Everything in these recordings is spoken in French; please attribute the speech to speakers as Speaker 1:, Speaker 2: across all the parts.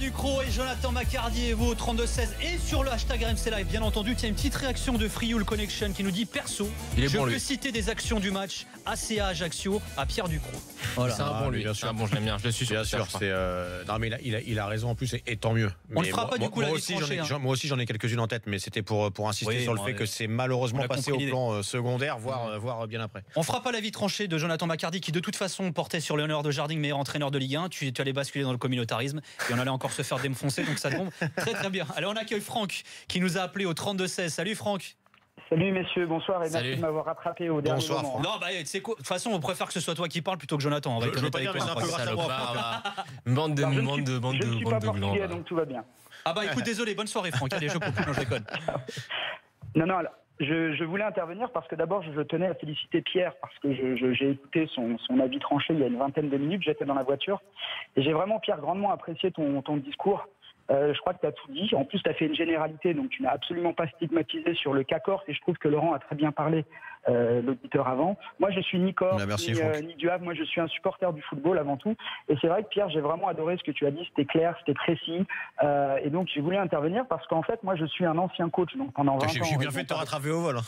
Speaker 1: Ducrot et Jonathan Macardy et vous au 32-16 et sur le hashtag RMC Live bien entendu. Tiens, une petite réaction de Frioul Connection qui nous dit perso, je peux citer des actions du match ACA Ajaccio à Pierre Ducrot.
Speaker 2: Voilà.
Speaker 3: C'est un bon lui, c'est un bon, je l'aime bien, je le suis
Speaker 2: bien sûr. Non mais il a raison en plus et tant mieux.
Speaker 1: On ne fera pas du coup la vie tranchée.
Speaker 2: Moi aussi j'en ai quelques-unes en tête, mais c'était pour insister sur le fait que c'est malheureusement passé au plan secondaire, voire bien après.
Speaker 1: On fera pas la vie tranchée de Jonathan Macardy qui de toute façon portait sur Léonard de Jardin meilleur entraîneur de Ligue 1. Tu allais basculer dans le communautarisme et on allait encore se faire défoncer, donc ça tombe très très bien. Allez, on accueille Franck qui nous a appelé au 32-16. Salut Franck.
Speaker 4: Salut messieurs, bonsoir et merci de m'avoir rattrapé au dernier moment.
Speaker 1: Non, bah, tu sais quoi, de toute façon, on préfère que ce soit toi qui parle plutôt que Jonathan. On va être honnête avec toi.
Speaker 3: Bande de
Speaker 4: Je ne suis pas portugais, donc tout va bien.
Speaker 1: Ah bah écoute, désolé, bonne soirée Franck. Allez, je coupe, non, je déconne.
Speaker 4: Non, je voulais intervenir parce que d'abord, je tenais à féliciter Pierre parce que j'ai écouté son avis tranché il y a une vingtaine de minutes. J'étais dans la voiture et j'ai vraiment, Pierre, grandement apprécié ton discours. Je crois que tu as tout dit. En plus, tu as fait une généralité, donc tu n'as absolument pas stigmatisé sur le cas Corse et je trouve que Laurent a très bien parlé, l'auditeur avant. Moi, je suis ni Corse, ni du Havre. Moi, je suis un supporter du football avant tout. Et c'est vrai que Pierre, j'ai vraiment adoré ce que tu as dit. C'était clair, c'était précis. Et donc, j'ai voulu intervenir parce qu'en fait, moi, je suis un ancien coach. Donc, pendant 20 ans.
Speaker 2: J'ai bien fait de te rattraper au vol.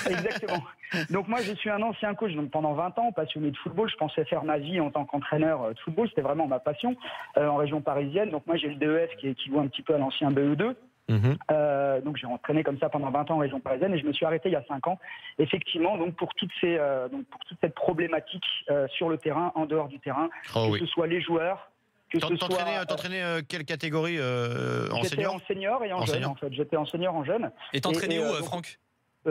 Speaker 4: Exactement. Donc, moi, je suis un ancien coach. Donc, pendant 20 ans, passionné de football. Je pensais faire ma vie en tant qu'entraîneur de football. C'était vraiment ma passion en région parisienne. Donc, moi, j'ai le DEF qui équivaut un petit peu à l'ancien BE2. Donc j'ai entraîné comme ça pendant 20 ans en région parisienne et je me suis arrêté il y a 5 ans effectivement donc pour toute cette problématique sur le terrain, en dehors du terrain, ce soit les joueurs.
Speaker 2: T'entraînais quelle catégorie en
Speaker 4: J'étais
Speaker 2: senior
Speaker 4: en senior et en jeune en fait. J'étais en senior en jeune.
Speaker 1: Et t'entraînais où Franck?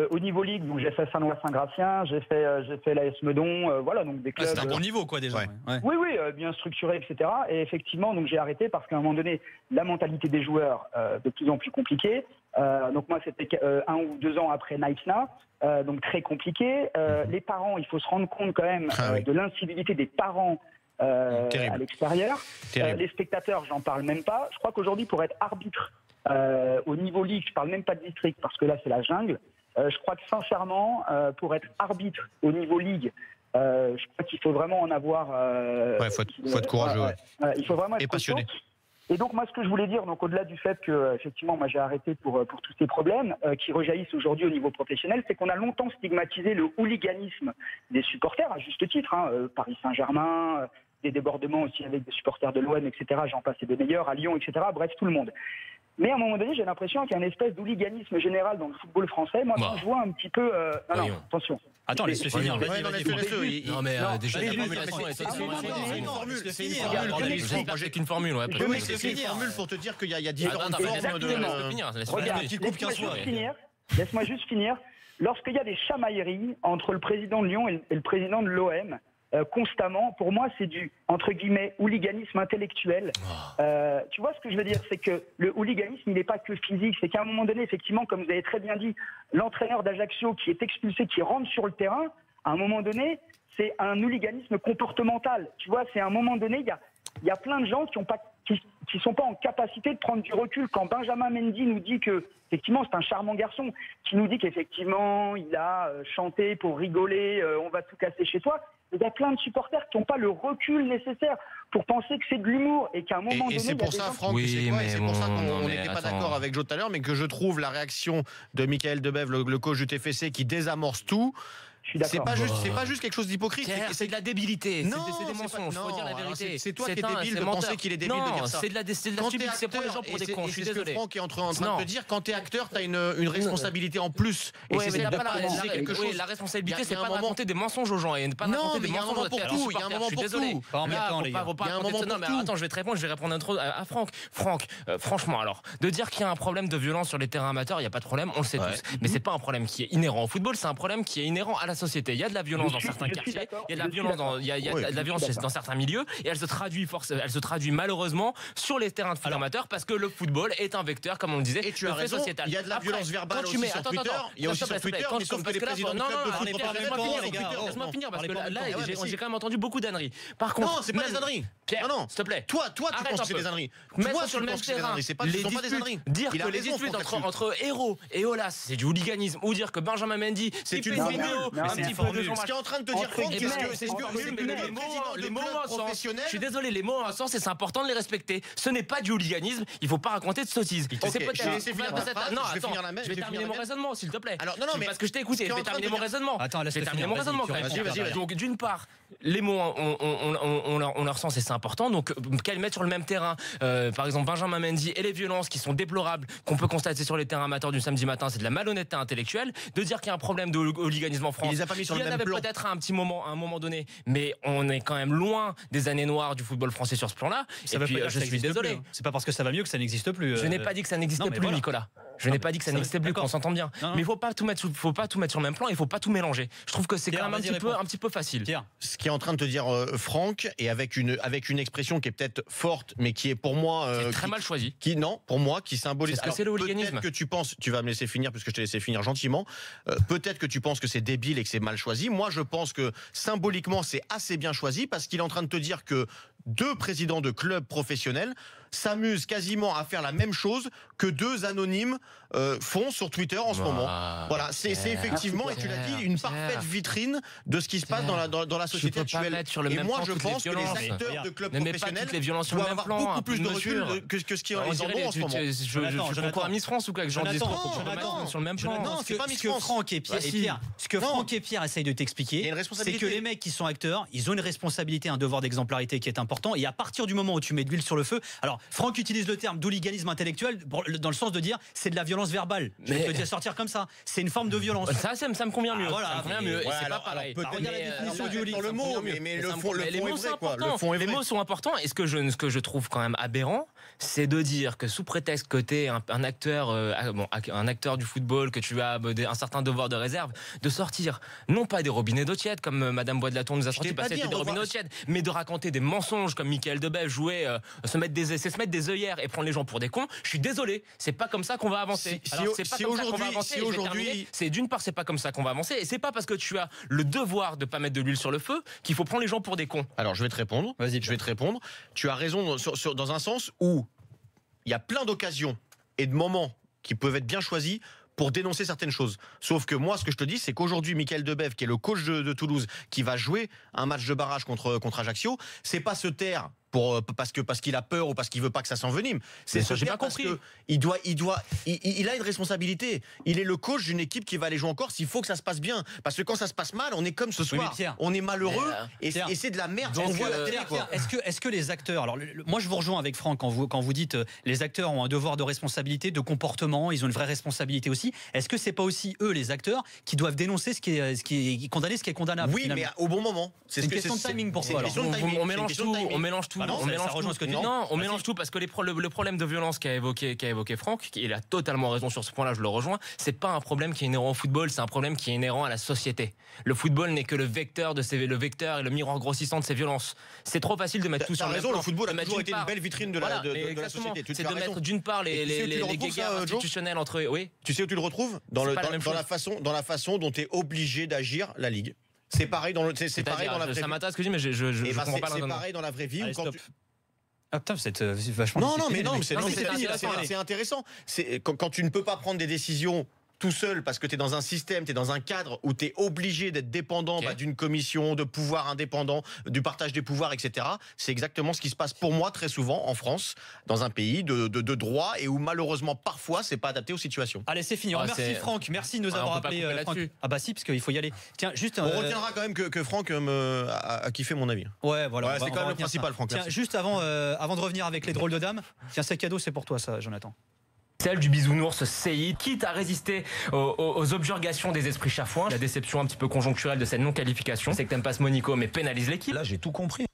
Speaker 4: Au niveau Ligue, donc j'ai fait Saint-Ouen-Saint-Gratien, j'ai fait l'AS Meudon, voilà, donc des clubs.
Speaker 1: C'est un bon niveau quoi déjà.
Speaker 4: Ouais. Oui, bien structuré, etc. Et effectivement, donc j'ai arrêté parce qu'à un moment donné, la mentalité des joueurs de plus en plus compliquée. Donc moi, c'était 1 ou 2 ans après Naïsna, donc très compliqué. Les parents, il faut se rendre compte quand même de l'incivilité des parents. À l'extérieur. Les spectateurs, j'en parle même pas. Je crois qu'aujourd'hui, pour être arbitre au niveau Ligue, je parle même pas de district parce que là, c'est la jungle. Je crois que sincèrement, pour être arbitre au niveau Ligue, je crois qu'il faut vraiment en avoir.
Speaker 2: Faut être courageux.
Speaker 4: Il faut vraiment être
Speaker 2: passionné.
Speaker 4: Et donc moi, ce que je voulais dire, donc au-delà du fait que effectivement, moi j'ai arrêté pour tous ces problèmes qui rejaillissent aujourd'hui au niveau professionnel, c'est qu'on a longtemps stigmatisé le hooliganisme des supporters à juste titre. Paris Saint-Germain. Des débordements aussi avec des supporters de l'OM, etc. J'en passe et des meilleurs, à Lyon, etc. Bref, tout le monde. Mais à un moment donné, j'ai l'impression qu'il y a une espèce d'hooliganisme général dans le football français. Moi, quand je vois un petit peu... Non, attention.
Speaker 1: Attends, laisse-le finir.
Speaker 3: Non, mais déjà, la formulation est c'est qu'une formule.
Speaker 2: C'est une formule pour te dire qu'il y a différentes formes de...
Speaker 4: Laisse-moi juste finir. Lorsqu'il y a des chamailleries entre le président de Lyon et le président de l'OM, constamment, pour moi c'est du entre guillemets hooliganisme intellectuel. Tu vois ce que je veux dire, c'est que le hooliganisme il n'est pas que physique, c'est qu'à un moment donné effectivement, comme vous avez très bien dit, l'entraîneur d'Ajaccio qui est expulsé, qui rentre sur le terrain, à un moment donné c'est un hooliganisme comportemental. Tu vois, c'est à un moment donné il y a plein de gens qui sont pas en capacité de prendre du recul. Quand Benjamin Mendy nous dit que effectivement c'est un charmant garçon, qui nous dit qu'effectivement il a chanté pour rigoler, on va tout casser chez toi. Il y a plein de supporters qui n'ont pas le recul nécessaire pour penser que c'est de l'humour et qu'à un moment donné...
Speaker 2: Et c'est pour ça, Franck, c'est pour ça qu'on n'était pas d'accord avec Joe tout à l'heure, mais que je trouve la réaction de Michael Debève, le coach du TFC, qui désamorce tout... C'est pas juste quelque chose d'hypocrite.
Speaker 3: C'est de la débilité.
Speaker 2: Non,
Speaker 3: c'est des mensonges. Faut dire la vérité.
Speaker 2: C'est toi qui es débile de penser qu'il est débile de dire ça.
Speaker 3: C'est de la stupidité. C'est pour les gens pour des cons. Je suis désolé.
Speaker 2: C'est ce que Franck est en train de te dire. Quand t'es acteur, t'as une responsabilité en plus.
Speaker 3: Et c'est la responsabilité, c'est pas de raconter des mensonges aux gens et ne pas raconter des mensonges aux supporters.
Speaker 2: Il y a un moment pour tout.
Speaker 3: Il y a un moment pour tout. Non, mais attends, je vais te répondre. Je vais répondre à Franck. Franck, franchement, alors, de dire qu'il y a un problème de violence sur les terrains amateurs, il y a pas de problème. On le sait tous. Mais c'est pas un problème qui est inhérent au football. C'est un problème qui est inhérent à la société. Il y a de la violence dans certains quartiers, il y a de la violence dans certains milieux et elle se traduit malheureusement sur les terrains de foot amateurs parce que le football est un vecteur, comme on le disait,
Speaker 2: et tu as raison,
Speaker 3: sociétal.
Speaker 2: Il y a de la violence verbale aussi sur Twitter. Il y a aussi sur Twitter, mais sauf que les présidents de clubs de foot
Speaker 3: laisse-moi finir parce que là j'ai quand même entendu beaucoup d'âneries. Par contre,
Speaker 2: non, c'est pas des âneries.
Speaker 3: Pierre, s'il te plaît.
Speaker 2: Toi, tu penses que c'est des âneries.
Speaker 3: Mets-toi sur le même terrain. Ce ne sont pas des âneries. Dire que les disputes entre Hérault et Olas, c'est du hooliganisme, ou dire que Benjamin Mendy, c'est une vidéo
Speaker 1: petit formule.
Speaker 2: Ce qui est en train de te dire, Franck,
Speaker 3: c'est les mots ont un sens. Je suis désolé, les mots ont un sens et c'est important de les respecter. Ce n'est pas du hooliganisme, il faut pas raconter de sottises.
Speaker 2: C'est peut-être.
Speaker 3: Non, attends, je vais terminer mon raisonnement, s'il te plaît.
Speaker 2: Alors, non, mais
Speaker 3: parce que je t'ai écouté, je vais terminer mon raisonnement.
Speaker 1: Attends, laisse-le finir.
Speaker 3: Vas-y. Donc, d'une part, les mots on leur sens et c'est important. Donc, qu'elles mettent sur le même terrain, par exemple, Benjamin Mendy et les violences qui sont déplorables, qu'on peut constater sur les terrains amateurs du samedi matin, c'est de la malhonnêteté intellectuelle. De dire qu'il y a un problème de hooliganisme en France.
Speaker 2: Il les a pas mis sur le même plan.
Speaker 3: Il y en avait peut-être à un moment donné, mais on est quand même loin des années noires du football français sur ce plan-là.
Speaker 1: Et puis, je suis désolé. C'est pas parce que ça va mieux que ça n'existe plus.
Speaker 3: Je n'ai pas dit que ça n'existait plus, Nicolas. Je n'ai pas dit que ça n'existait plus, qu'on s'entend bien. Mais il faut pas tout mettre sur le même plan, il faut pas tout mélanger. Je trouve que c'est quand même un petit peu facile.
Speaker 2: Ce qui est en train de te dire Franck, et avec une expression qui est peut-être forte, mais qui est pour moi
Speaker 3: très mal choisie.
Speaker 2: Pour moi, qui symbolise.
Speaker 3: C'est ce que c'est le hooliganisme.
Speaker 2: Peut-être que tu penses, tu vas me laisser finir puisque je t'ai laissé finir gentiment. Peut-être que tu penses que c'est débile et que c'est mal choisi. Moi, je pense que symboliquement, c'est assez bien choisi parce qu'il est en train de te dire que 2 présidents de clubs professionnels s'amusent quasiment à faire la même chose que 2 anonymes font sur Twitter en ce moment. Voilà, c'est effectivement, et tu l'as dit, une parfaite vitrine de ce qui se passe dans la société actuelle. Et moi, je pense que les acteurs de clubs professionnels doivent avoir beaucoup plus de recul que ce qu'ils en ont en ce moment.
Speaker 3: Je comprends à Miss France ou quoi, que j'en dis sur le même plan.
Speaker 2: Non, c'est pas Miss France.
Speaker 1: Ce que Franck et Pierre essayent de t'expliquer, c'est que les mecs qui sont acteurs, ils ont une responsabilité, un devoir d'exemplarité qui est important. Et à partir du moment où tu mets de l'huile sur le feu, alors Franck utilise le terme d'hooliganisme intellectuel dans le sens de dire c'est de la violence verbale. Je vais te dire sortir comme ça. C'est une forme de violence.
Speaker 3: Ça me convient mieux.
Speaker 1: Voilà,
Speaker 3: c'est pas pareil.
Speaker 1: Regarde la définition du hooliganisme.
Speaker 2: Le mot, mais le fond est vrai.
Speaker 3: Les mots sont importants. Et ce que je trouve quand même aberrant, c'est de dire que sous prétexte que tu es un acteur du football, que tu as un certain devoir de réserve, de sortir non pas des robinets d'eau tiède comme Madame Bois de la Tour nous a sorti passer des robinets d'eau tiède, mais de raconter des mensonges comme Michael Debève jouait, se mettre des œillères et prendre les gens pour des cons. Je suis désolé, c'est pas comme ça qu'on va avancer. C'est d'une part, c'est pas comme ça qu'on va avancer, et c'est pas parce que tu as le devoir de pas mettre de l'huile sur le feu qu'il faut prendre les gens pour des cons.
Speaker 2: Alors je vais te répondre. Vas-y, je vais te répondre. Tu as raison dans un sens où il y a plein d'occasions et de moments qui peuvent être bien choisis pour dénoncer certaines choses. Sauf que moi, ce que je te dis, c'est qu'aujourd'hui, Michael Debève, qui est le coach de Toulouse, qui va jouer un match de barrage contre Ajaccio, c'est pas se taire parce qu'il a peur ou parce qu'il veut pas que ça s'envenime. C'est ce
Speaker 3: j'ai pas compris.
Speaker 2: Il a une responsabilité. Il est le coach d'une équipe qui va aller jouer en Corse. Il faut que ça se passe bien. Parce que quand ça se passe mal, on est comme ce soir.
Speaker 1: Pierre,
Speaker 2: on est malheureux et c'est de la merde.
Speaker 1: Donc, est-ce que les acteurs, alors moi je vous rejoins avec Franck quand vous dites les acteurs ont un devoir de responsabilité, de comportement, ils ont une vraie responsabilité aussi. Est-ce que c'est pas aussi eux les acteurs qui doivent dénoncer ce qui est condamné, ce qui est condamnable?
Speaker 2: Oui, mais au bon moment.
Speaker 1: C'est une question de timing pour toi.
Speaker 3: On mélange tout. On mélange tout parce que le problème de violence qu'a évoqué Franck, il a totalement raison sur ce point-là, je le rejoins. C'est pas un problème qui est inhérent au football, c'est un problème qui est inhérent à la société. Le football n'est que le vecteur et le miroir grossissant de ces violences. C'est trop facile de mettre tout sur le même plan.
Speaker 2: Le football a toujours été une belle vitrine de la société.
Speaker 3: C'est de mettre d'une part les guéguerres institutionnelles entre eux. Oui.
Speaker 2: Tu sais où tu le retrouves dans la façon dont est obligé d'agir la Ligue. C'est pareil dans la vraie vie.
Speaker 3: Ça m'intéresse ce que je dis, mais je comprends pas.
Speaker 2: C'est pareil dans la vraie vie.
Speaker 1: Ah putain, c'est vachement.
Speaker 2: C'est intéressant. Quand tu ne peux pas prendre des décisions tout seul parce que tu es dans un système, tu es dans un cadre où tu es obligé d'être dépendant d'une commission, de pouvoir indépendant, du partage des pouvoirs, etc. C'est exactement ce qui se passe pour moi très souvent en France, dans un pays de droit et où malheureusement parfois c'est pas adapté aux situations.
Speaker 1: Allez, c'est fini. Merci Franck, merci de nous avoir appelé. Ah bah si, parce qu'il faut y aller. Tiens, juste.
Speaker 2: On retiendra quand même que Franck a kiffé mon avis.
Speaker 1: Ouais, voilà.
Speaker 2: C'est quand même le principal, Franck.
Speaker 1: Tiens, juste avant de revenir avec les drôles de dames, tiens, c'est cadeau, c'est pour toi ça, Jonathan.
Speaker 3: Celle du bisounours Seyid, quitte à résister aux objurgations des esprits chafouins. La déception un petit peu conjoncturelle de cette non-qualification, c'est que t'aimes pas ce Monico, mais pénalise l'équipe.
Speaker 5: Là, j'ai tout compris.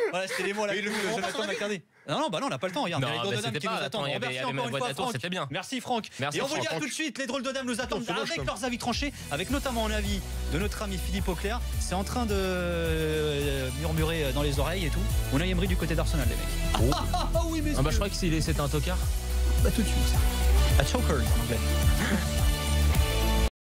Speaker 1: Voilà, c'était les mots là. Jonathan McCardy. Non, on n'a pas le temps. Regarde, il y a les drôles de dames qui nous attendent. Merci encore une fois, Franck.
Speaker 3: C'était bien.
Speaker 1: Merci, Franck.
Speaker 3: Merci,
Speaker 1: et on vous dit tout de suite, les drôles de dames nous attendent avec leurs avis tranchés, avec notamment un avis de notre ami Philippe Auclair. C'est en train de murmurer dans les oreilles et tout. Unai Emery du côté d'Arsenal, les mecs.
Speaker 3: Oui, mais. Je crois que c'était un tocard.
Speaker 1: Tout de suite. A choker en anglais.